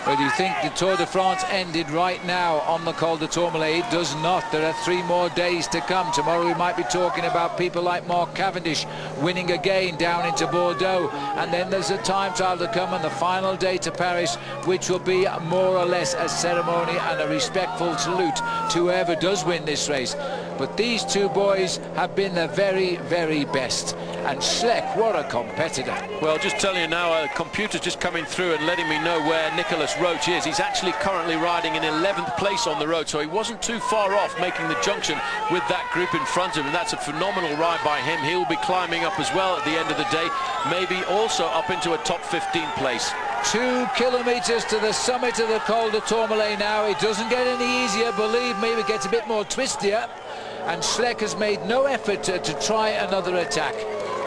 But do you think the Tour de France ended right now on the Col du Tourmalet? It does not. There are 3 more days to come. Tomorrow we might be talking about people like Mark Cavendish winning again down into Bordeaux. And then there's a time trial to come and the final day to Paris, which will be more or less a ceremony and a respectful salute to whoever does win this race. But these 2 boys have been the very, very best. And Schleck, what a competitor. Well, just telling you now, a computer's just coming through and letting me know where Nicholas Roach is. He's actually currently riding in 11th place on the road, so he wasn't too far off making the junction with that group in front of him. That's a phenomenal ride by him. He'll be climbing up as well at the end of the day, maybe also up into a top 15 place. 2 kilometres to the summit of the Col du Tourmalet now. It doesn't get any easier, believe me. It gets a bit more twistier. And Schleck has made no effort to try another attack.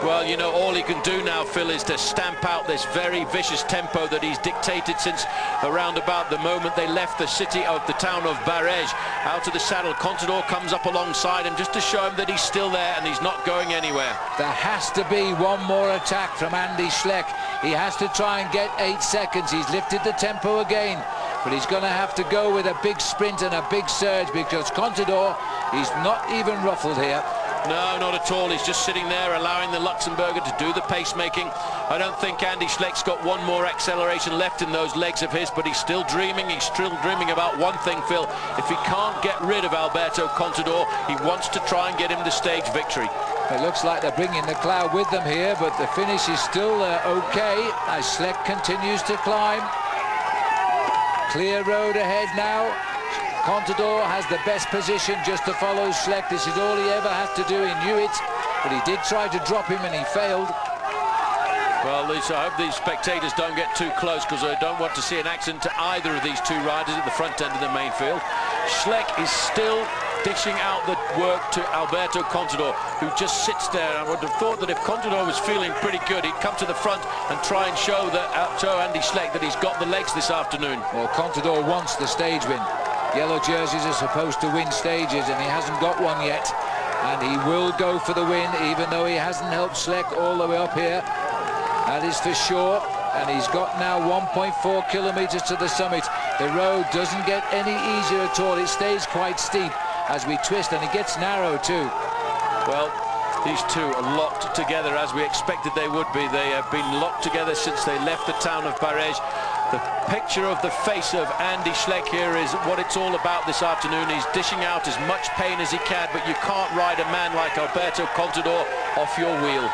Well, you know, all he can do now, Phil, is to stamp out this very vicious tempo that he's dictated since around about the moment they left the city of the town of Barège. Out of the saddle, Contador comes up alongside him just to show him that he's still there and he's not going anywhere. There has to be one more attack from Andy Schleck. He has to try and get 8 seconds. He's lifted the tempo again, but he's going to have to go with a big sprint and a big surge because Contador, he's not even ruffled here. No, not at all. He's just sitting there allowing the Luxembourger to do the pacemaking. I don't think Andy Schleck's got one more acceleration left in those legs of his, but he's still dreaming. He's still dreaming about one thing, Phil. If he can't get rid of Alberto Contador, he wants to try and get him the stage victory. It looks like they're bringing the cloud with them here, but the finish is still okay as Schleck continues to climb. Clear road ahead now. Contador has the best position just to follow Schleck. This is all he ever had to do. He knew it, but he did try to drop him and he failed. Well, I hope these spectators don't get too close because I don't want to see an accident to either of these 2 riders at the front end of the main field. Schleck is still dishing out the work to Alberto Contador, who just sits there. I would have thought that if Contador was feeling pretty good, he'd come to the front and try and show Andy Schleck that he's got the legs this afternoon. Well, Contador wants the stage win. Yellow jerseys are supposed to win stages and he hasn't got one yet, and he will go for the win even though he hasn't helped Schleck all the way up here, that is for sure. And he's got now 1.4 kilometres to the summit. The road doesn't get any easier at all. It stays quite steep as we twist, and it gets narrow too. Well, these 2 are locked together as we expected they would be. They have been locked together since they left the town of Barège. The picture of the face of Andy Schleck here is what it's all about this afternoon. He's dishing out as much pain as he can, but you can't ride a man like Alberto Contador off your wheel.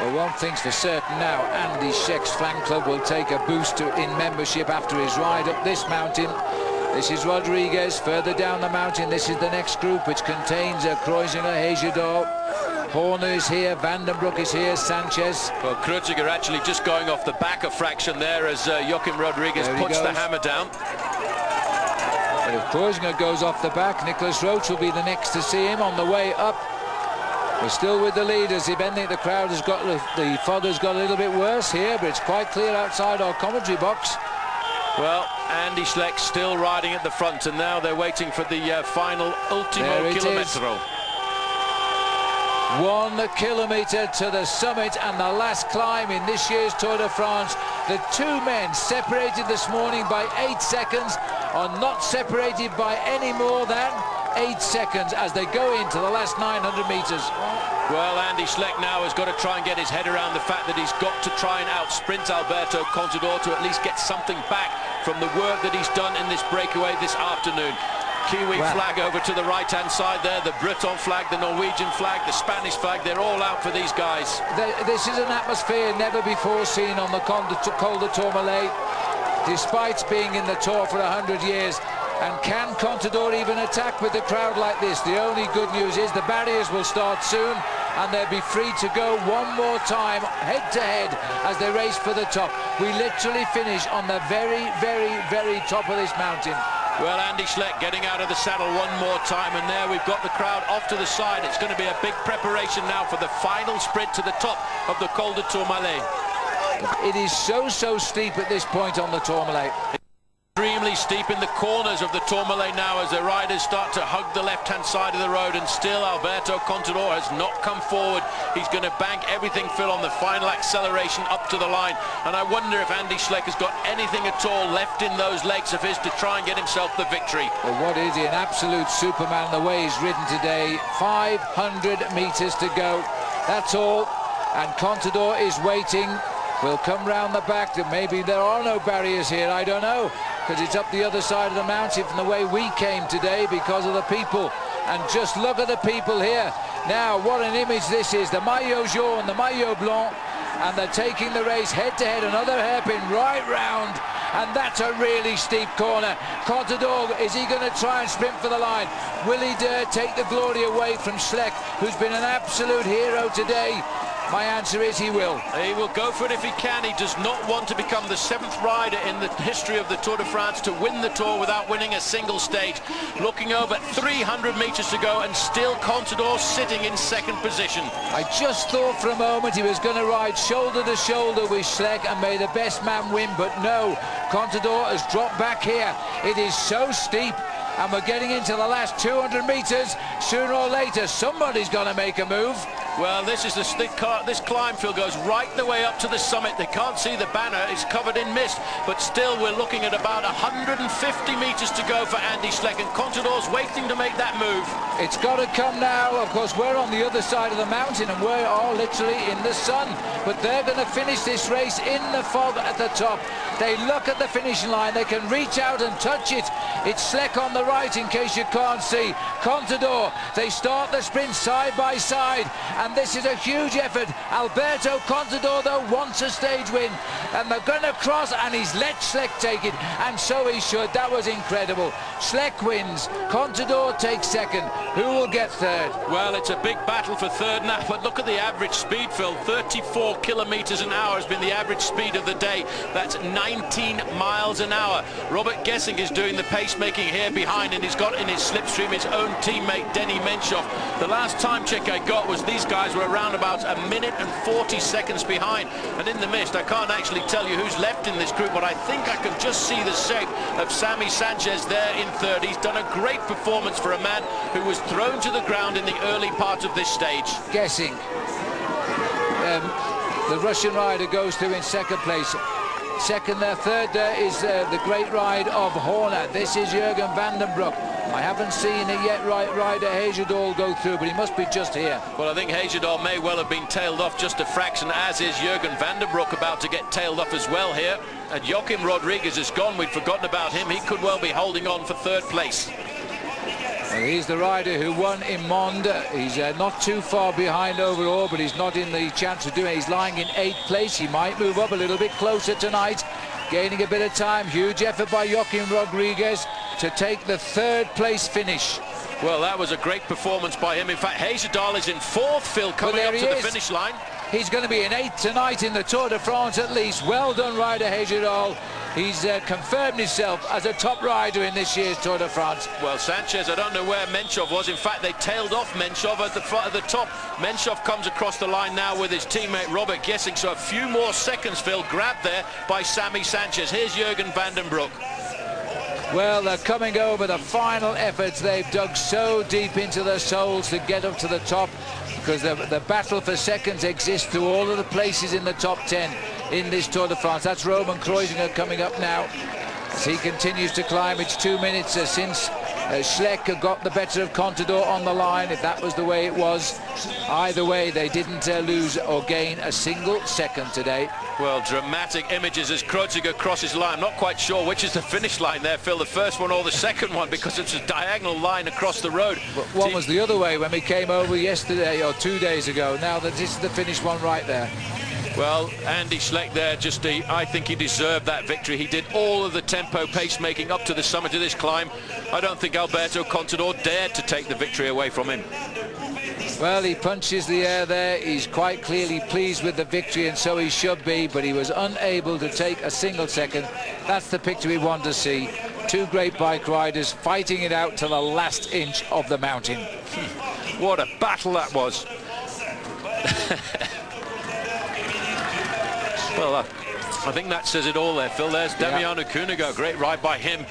Well, one thing's for certain now, Andy Schleck's fan club will take a boost in membership after his ride up this mountain. This is Rodriguez. Further down the mountain, this is the next group, which contains Kreuziger, Hegedor. Horner is here, Vandenbroek is here, Sanchez. Well, Kreuziger actually just going off the back a fraction there as Joachim Rodriguez puts the hammer down. But if Kreuziger goes off the back, Nicholas Roach will be the next to see him on the way up. We're still with the leaders. If anything, the crowd has got, the fodder's got a little bit worse here, but it's quite clear outside our commentary box. Well, Andy Schleck still riding at the front, and now they're waiting for the final ultimo kilometro. 1 kilometre to the summit and the last climb in this year's Tour de France. The 2 men separated this morning by 8 seconds are not separated by any more than 8 seconds as they go into the last 900 metres. Well, Andy Schleck now has got to try and get his head around the fact that he's got to try and outsprint Alberto Contador to at least get something back from the work that he's done in this breakaway this afternoon. Kiwi flag over to the right-hand side there, the Breton flag, the Norwegian flag, the Spanish flag, they're all out for these guys. This is an atmosphere never before seen on the Col du Tourmalet, despite being in the Tour for 100 years. And can Contador even attack with the crowd like this? The only good news is the barriers will start soon and they'll be free to go one more time head-to-head as they race for the top. We literally finish on the very, very, very top of this mountain. Well, Andy Schleck getting out of the saddle one more time, and there we've got the crowd off to the side. It's going to be a big preparation now for the final sprint to the top of the Col du Tourmalet. It is so steep at this point on the Tourmalet. extremely steep in the corners of the Tourmalet now as the riders start to hug the left-hand side of the road, and still Alberto Contador has not come forward. He's going to bank everything, Phil, on the final acceleration up to the line, and I wonder if Andy Schleck has got anything at all left in those legs of his to try and get himself the victory. Well, what is he, an absolute superman the way he's ridden today. 500 metres to go, that's all, and Contador is waiting. We'll come round the back. Maybe there are no barriers here, I don't know, because it's up the other side of the mountain from the way we came today because of the people. And just look at the people here. Now, what an image this is. The maillot jaune, the maillot blanc, and they're taking the race head-to-head, another hairpin right round. And that's a really steep corner. Contador, is he going to try and sprint for the line? Will he dare take the glory away from Schleck, who's been an absolute hero today? My answer is he will. He will go for it if he can. He does not want to become the 7th rider in the history of the Tour de France to win the Tour without winning a single stage. Looking over 300 metres to go, and still Contador sitting in 2nd position. I just thought for a moment he was going to ride shoulder to shoulder with Schleck and may the best man win, but no. Contador has dropped back here. It is so steep, and we're getting into the last 200 metres. Sooner or later, somebody's going to make a move. Well, this is this climb, Phil, goes right the way up to the summit. They can't see the banner, it's covered in mist, but still we're looking at about 150 metres to go for Andy Schleck, and Contador's waiting to make that move. It's got to come now. Of course, we're on the other side of the mountain and we are literally in the sun, but they're going to finish this race in the fog at the top. They look at the finishing line, they can reach out and touch it. It's Schleck on the right, in case you can't see. Contador, they start the sprint side by side, and this is a huge effort. Alberto Contador, though, wants a stage win, and they're going to cross, and he's let Schleck take it, and so he should. That was incredible. Schleck wins, Contador takes 2nd. Who will get 3rd? Well, it's a big battle for 3rd now, but look at the average speed, Phil. 34 kilometres an hour has been the average speed of the day. That's 19 miles an hour. Robert Gessing is doing the pacemaking here behind, and he's got in his slipstream his own teammate Denny Menchov. The last time check I got was these guys were around about 1 minute and 40 seconds behind, and in the mist I can't actually tell you who's left in this group, but I think I can just see the shape of Sammy Sanchez there in 3rd. He's done a great performance for a man who was thrown to the ground in the early part of this stage. Guessing. The Russian rider goes through in 2nd place. 2nd there, 3rd there is the great ride of Horner. This is Jürgen van den Broek. I haven't seen it yet, rider Hagedal go through, but he must be just here. Well, I think Hagedal may well have been tailed off just a fraction, as is Jürgen van den Broek about to get tailed off as well here. And Joaquim Rodriguez is gone. We'd forgotten about him. He could well be holding on for 3rd place. Well, he's the rider who won in Monde. He's not too far behind overall, but he's not in the chance of doing it. He's lying in 8th place. He might move up a little bit closer tonight, gaining a bit of time. Huge effort by Joaquim Rodriguez to take the 3rd place finish. Well, that was a great performance by him. In fact, Hagedal is in 4th, Phil, coming up to the finish line. He's going to be in 8th tonight in the Tour de France at least. Well done, rider Hagedal. He's confirmed himself as a top rider in this year's Tour de France. Well, Sanchez, I don't know where Menchov was. In fact, they tailed off Menchov at the top. Menchov comes across the line now with his teammate Robert Gessing. So a few more seconds, Phil, grabbed there by Sammy Sanchez. Here's Jürgen van den Broek. Well, they're coming over the final efforts. They've dug so deep into their souls to get up to the top, because the battle for seconds exists through all of the places in the top 10 in this Tour de France. That's Roman Kreuziger coming up now as he continues to climb. It's 2 minutes since Schleck got the better of Contador on the line, if that was the way it was. Either way, they didn't lose or gain a single second today. Well, dramatic images as Kreuziger crosses the line. I'm not quite sure which is the finish line there, Phil, the first one or the second one, because it's a diagonal line across the road. But one was the other way when we came over yesterday or 2 days ago. Now this is the finish one right there. Well, Andy Schleck there, I think he deserved that victory. He did all of the tempo pacemaking up to the summit of this climb. I don't think Alberto Contador dared to take the victory away from him. Well, he punches the air there. He's quite clearly pleased with the victory, and so he should be, but he was unable to take a single second. That's the picture we want to see. Two great bike riders fighting it out to the last inch of the mountain. What a battle that was. Well, I think that says it all there, Phil. There's Damiano Cunego, great ride by him.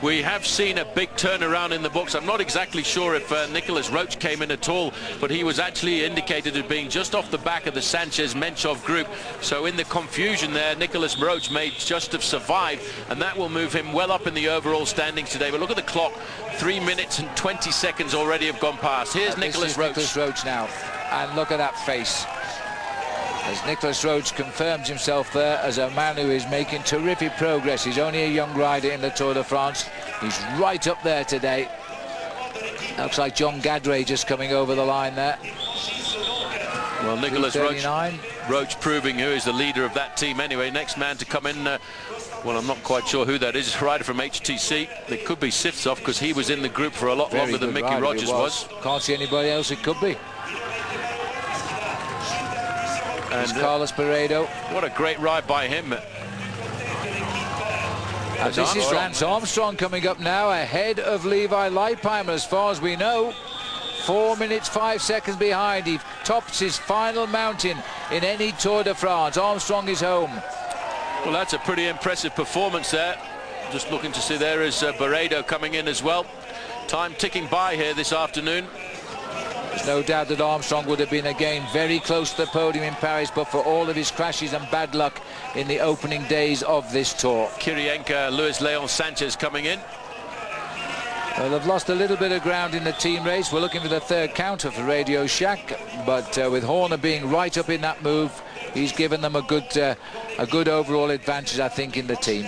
We have seen a big turnaround in the books. I'm not exactly sure if Nicholas Roach came in at all, but he was actually indicated as being just off the back of the Sanchez-Menchov group. So in the confusion there, Nicholas Roach may just have survived, and that will move him well up in the overall standings today. But look at the clock, 3 minutes and 20 seconds already have gone past. Here's Nicholas Roach. Nicholas Roach now, and look at that face. As Nicholas Roach confirms himself there as a man who is making terrific progress. He's only a young rider in the Tour de France. He's right up there today. Looks like John Gadray just coming over the line there. Well, Nicholas Roach proving who is the leader of that team anyway. Next man to come in, well, I'm not quite sure who that is. It's a rider from HTC. It could be Siftsov because he was in the group for a lot longer than Mickey Rogers was. Can't see anybody else it could be. And Carlos Peredo. What a great ride by him. And this is Lance Armstrong coming up now, ahead of Levi Leipheimer as far as we know. 4 minutes 5 seconds behind. He tops his final mountain in any Tour de France. Armstrong is home. Well, that's a pretty impressive performance there. Just looking to see there is Peredo coming in as well. Time ticking by here this afternoon. There's no doubt that Armstrong would have been again very close to the podium in Paris, but for all of his crashes and bad luck in the opening days of this Tour. Kirienka, Luis Leon Sanchez coming in. Well, they've lost a little bit of ground in the team race. We're looking for the third counter for Radio Shack, but with Horner being right up in that move, he's given them a good overall advantage, I think, in the team.